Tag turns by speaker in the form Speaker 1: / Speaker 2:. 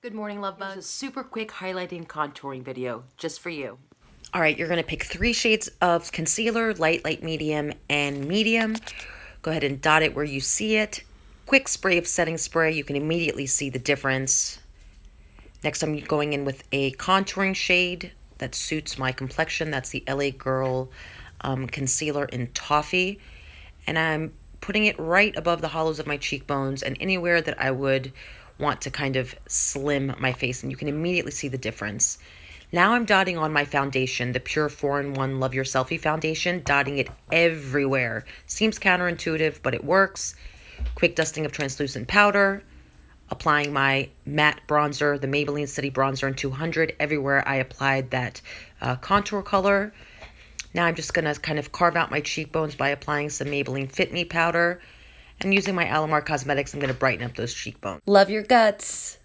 Speaker 1: Good morning, love bugs.
Speaker 2: Here's a super quick highlighting contouring video just for you.
Speaker 3: All right, you're going to pick 3 shades of concealer, light, light, medium, and medium. Go ahead and dot it where you see it. Quick spray of setting spray. You can immediately see the difference. Next, I'm going in with a contouring shade that suits my complexion. That's the LA Girl concealer in Toffee. And I'm putting it right above the hollows of my cheekbones and anywhere that I would want to kind of slim my face, and you can immediately see the difference. Now I'm dotting on my foundation, the Pure 4-in-1 Love Your Selfie foundation, dotting it everywhere. Seems counterintuitive, but it works. Quick dusting of translucent powder, applying my matte bronzer, the Maybelline City Bronzer in 200, everywhere I applied that contour color. Now I'm just going to kind of carve out my cheekbones by applying some Maybelline Fit Me powder. And using my Alamar Cosmetics, I'm going to brighten up those cheekbones.
Speaker 1: Love your guts.